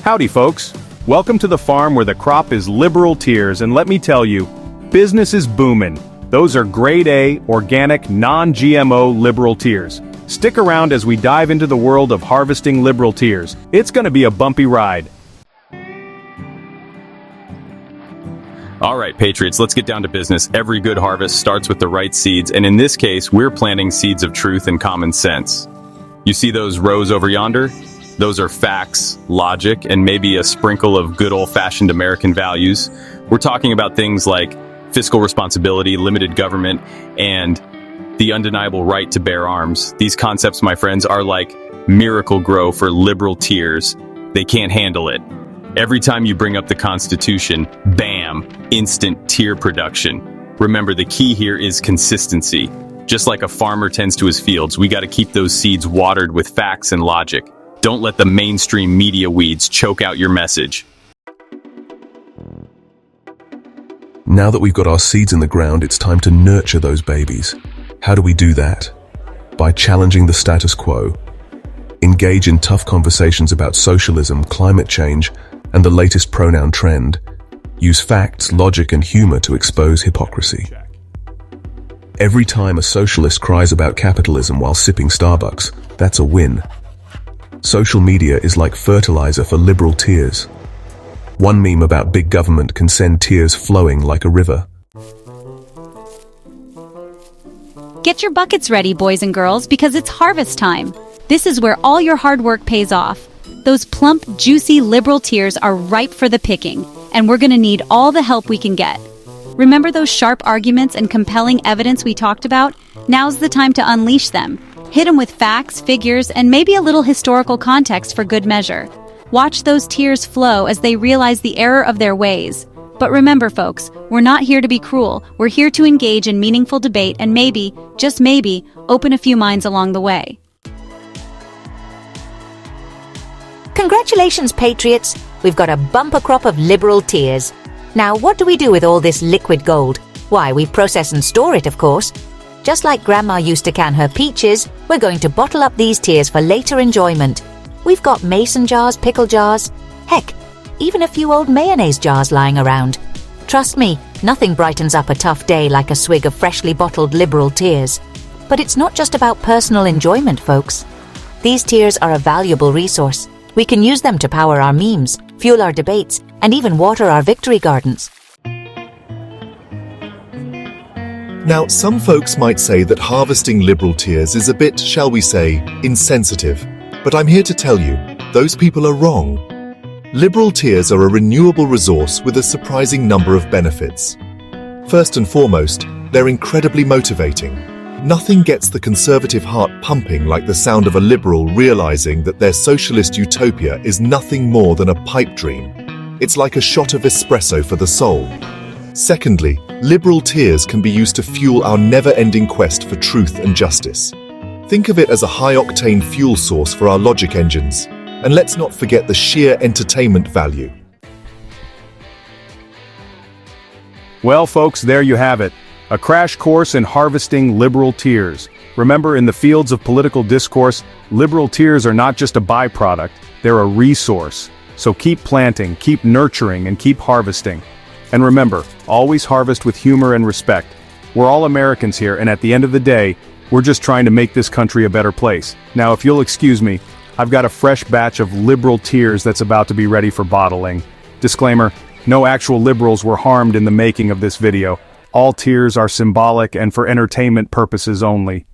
Howdy folks, welcome to the farm where the crop is liberal tears, and let me tell you, business is booming. Those are grade A, organic, non-GMO liberal tears. Stick around as we dive into the world of harvesting liberal tears. It's gonna be a bumpy ride. All right, Patriots, let's get down to business. Every good harvest starts with the right seeds, and in this case, we're planting seeds of truth and common sense. You see those rows over yonder? Those are facts, logic, and maybe a sprinkle of good old-fashioned American values. We're talking about things like fiscal responsibility, limited government, and the undeniable right to bear arms. These concepts, my friends, are like miracle grow for liberal tears. They can't handle it. Every time you bring up the Constitution, bam, instant tear production. Remember, the key here is consistency. Just like a farmer tends to his fields, we got to keep those seeds watered with facts and logic. Don't let the mainstream media weeds choke out your message. Now that we've got our seeds in the ground, it's time to nurture those babies. How do we do that? By challenging the status quo. Engage in tough conversations about socialism, climate change, and the latest pronoun trend. Use facts, logic, and humor to expose hypocrisy. Every time a socialist cries about capitalism while sipping Starbucks, that's a win. Social media is like fertilizer for liberal tears. One meme about big government can send tears flowing like a river. Get your buckets ready, boys and girls, because it's harvest time. This is where all your hard work pays off. Those plump, juicy liberal tears are ripe for the picking, and we're gonna need all the help we can get. Remember those sharp arguments and compelling evidence we talked about? Now's the time to unleash them. Hit them with facts, figures, and maybe a little historical context for good measure. Watch those tears flow as they realize the error of their ways. But remember, folks, we're not here to be cruel. We're here to engage in meaningful debate and maybe, just maybe, open a few minds along the way. Congratulations, Patriots! We've got a bumper crop of liberal tears. Now, what do we do with all this liquid gold? Why, we process and store it, of course. Just like Grandma used to can her peaches, we're going to bottle up these tears for later enjoyment. We've got mason jars, pickle jars, heck, even a few old mayonnaise jars lying around. Trust me, nothing brightens up a tough day like a swig of freshly bottled liberal tears. But it's not just about personal enjoyment, folks. These tears are a valuable resource. We can use them to power our memes, fuel our debates, and even water our victory gardens. Now, some folks might say that harvesting liberal tears is a bit, shall we say, insensitive. But I'm here to tell you, those people are wrong. Liberal tears are a renewable resource with a surprising number of benefits. First and foremost, they're incredibly motivating. Nothing gets the conservative heart pumping like the sound of a liberal realizing that their socialist utopia is nothing more than a pipe dream. It's like a shot of espresso for the soul. Secondly, liberal tears can be used to fuel our never-ending quest for truth and justice. Think of it as a high-octane fuel source for our logic engines. And let's not forget the sheer entertainment value. Well, folks, there you have it. A crash course in harvesting liberal tears. Remember, in the fields of political discourse, liberal tears are not just a byproduct, they're a resource. So keep planting, keep nurturing, and keep harvesting. And remember, always harvest with humor and respect. We're all Americans here, and at the end of the day, we're just trying to make this country a better place. Now, if you'll excuse me, I've got a fresh batch of liberal tears that's about to be ready for bottling. Disclaimer, no actual liberals were harmed in the making of this video. All tears are symbolic and for entertainment purposes only.